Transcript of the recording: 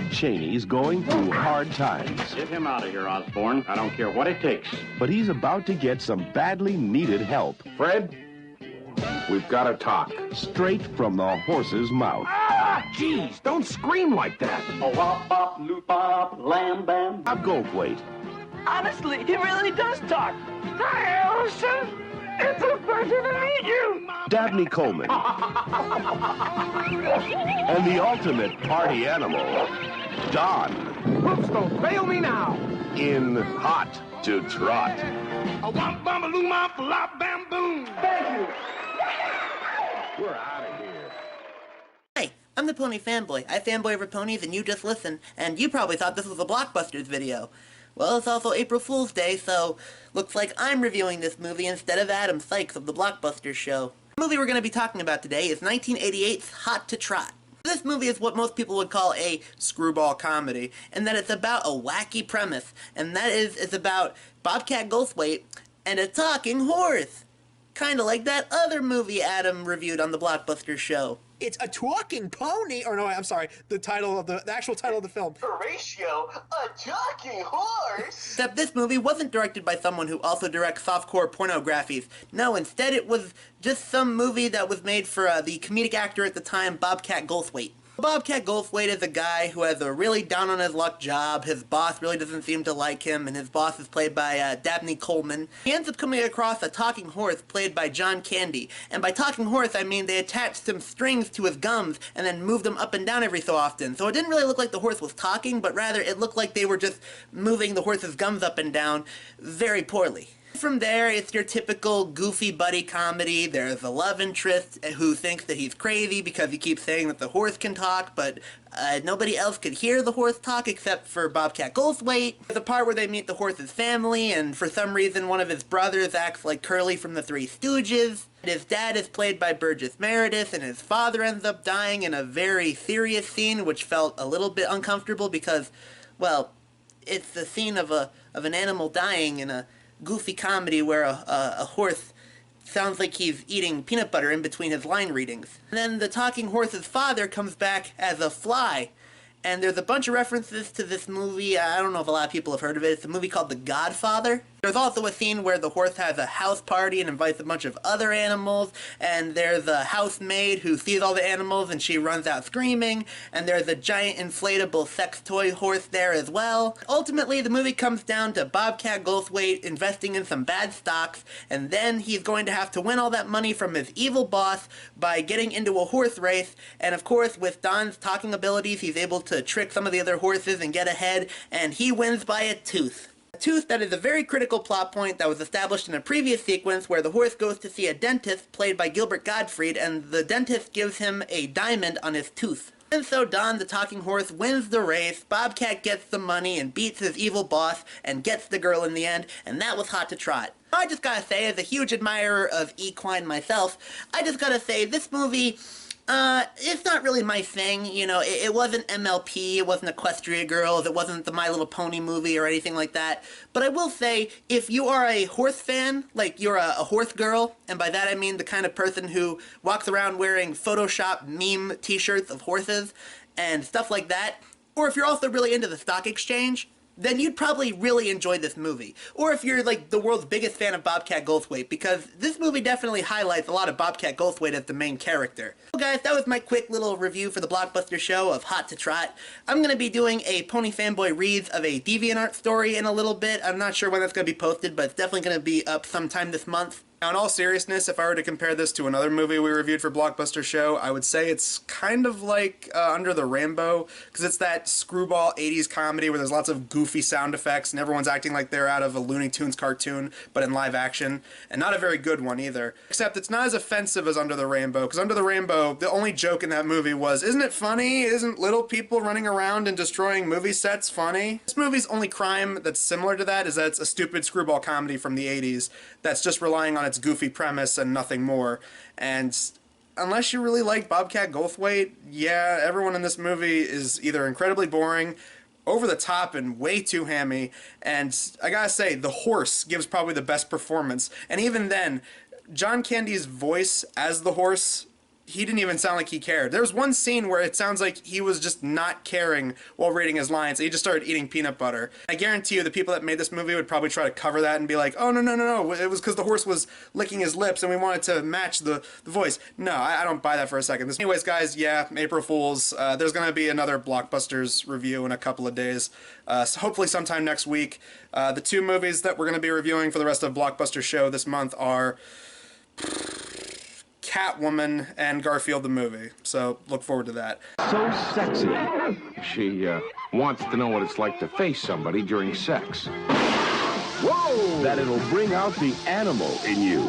Ed Cheney's going through hard times. Get him out of here, Osborne. I don't care what it takes. But he's about to get some badly needed help. Fred, we've got to talk. Straight from the horse's mouth. Ah, jeez, don't scream like that. Oh, wop, bop, loop, bop, lamb, bam. Bob Goldthwait. Honestly, he really does talk. Hi, Elsa. It's a pleasure to meet you. Dabney Coleman. And the ultimate party animal, Don. Hoops don't fail me now. In Hot to Trot. A womp bam a loom off a lop bam boom. Thank you. We're out of here. Hi, I'm the Pony Fanboy. I fanboy over ponies and you just listen, and you probably thought this was a Blockbusters video. Well, it's also April Fool's Day, so looks like I'm reviewing this movie instead of Adam Sykes of the Blockbusters show. The movie we're going to be talking about today is 1988's Hot to Trot. This movie is what most people would call a screwball comedy, and that it's about a wacky premise, and that is it's about Bobcat Goldthwait and a talking horse. Kinda like that other movie Adam reviewed on the Blockbusters show. It's a talking pony, or no, I'm sorry, the actual title of the film. Horatio, a talking horse. Except this movie wasn't directed by someone who also directs softcore pornographies. No, instead it was just some movie that was made for the comedic actor at the time, Bobcat Goldthwait. Bobcat Goldthwait is a guy who has a really down-on-his-luck job. His boss really doesn't seem to like him, and his boss is played by Dabney Coleman. He ends up coming across a talking horse played by John Candy. And by talking horse, I mean they attached some strings to his gums and then moved them up and down every so often. So it didn't really look like the horse was talking, but rather it looked like they were just moving the horse's gums up and down very poorly. From there, it's your typical goofy buddy comedy. There's a love interest who thinks that he's crazy because he keeps saying that the horse can talk, but nobody else could hear the horse talk except for Bobcat Goldthwait. There's a part where they meet the horse's family, and for some reason one of his brothers acts like Curly from the Three Stooges. His dad is played by Burgess Meredith, and his father ends up dying in a very serious scene, which felt a little bit uncomfortable because, well, it's the scene of an animal dying in a goofy comedy where a horse sounds like he's eating peanut butter in between his line readings. And then the talking horse's father comes back as a fly. And there's a bunch of references to this movie. I don't know if a lot of people have heard of it. It's a movie called The Godfather. There's also a scene where the horse has a house party and invites a bunch of other animals, and there's a housemaid who sees all the animals and she runs out screaming, and there's a giant inflatable sex toy horse there as well. Ultimately, the movie comes down to Bobcat Goldthwait investing in some bad stocks, and then he's going to have to win all that money from his evil boss by getting into a horse race, and of course, with Don's talking abilities, he's able to trick some of the other horses and get ahead, and he wins by a tooth. A tooth that is a very critical plot point that was established in a previous sequence where the horse goes to see a dentist played by Gilbert Gottfried, and the dentist gives him a diamond on his tooth. And so Don the talking horse wins the race, Bobcat gets the money and beats his evil boss and gets the girl in the end, and that was Hot to Trot. I just gotta say, as a huge admirer of equine myself, I just gotta say this movie, it's not really my thing, you know, it wasn't MLP, it wasn't Equestria Girls, it wasn't the My Little Pony movie or anything like that, but I will say, if you are a horse fan, like you're a horse girl, and by that I mean the kind of person who walks around wearing Photoshop meme t-shirts of horses and stuff like that, or if you're also really into the stock exchange, then you'd probably really enjoy this movie. Or if you're like the world's biggest fan of Bobcat Goldthwait, because this movie definitely highlights a lot of Bobcat Goldthwait as the main character. So guys, that was my quick little review for the Blockbuster show of Hot to Trot. I'm going to be doing a Pony Fanboy reads of a DeviantArt story in a little bit. I'm not sure when that's going to be posted, but it's definitely going to be up sometime this month. Now, in all seriousness, if I were to compare this to another movie we reviewed for Blockbuster Show, I would say it's kind of like Under the Rainbow, because it's that screwball 80s comedy where there's lots of goofy sound effects and everyone's acting like they're out of a Looney Tunes cartoon, but in live action, and not a very good one either. Except it's not as offensive as Under the Rainbow, because Under the Rainbow, the only joke in that movie was, isn't it funny? Isn't little people running around and destroying movie sets funny? This movie's only crime that's similar to that is that it's a stupid screwball comedy from the 80s that's just relying on its goofy premise and nothing more. And unless you really like Bobcat Goldthwait, yeah, everyone in this movie is either incredibly boring, over the top, and way too hammy, and I gotta say, the horse gives probably the best performance, and even then, John Candy's voice as the horse he didn't even sound like he cared. There's one scene where it sounds like he was just not caring while reading his lines. He just started eating peanut butter. I guarantee you the people that made this movie would probably try to cover that and be like, oh, no, it was because the horse was licking his lips and we wanted to match the voice. No, I don't buy that for a second. Anyways, guys, yeah, April Fools. There's going to be another Blockbusters review in a couple of days. So hopefully sometime next week. The two movies that we're going to be reviewing for the rest of Blockbuster show this month are Catwoman and Garfield the movie. So look forward to that. So sexy. She wants to know what it's like to face somebody during sex. Whoa! That it'll bring out the animal in you.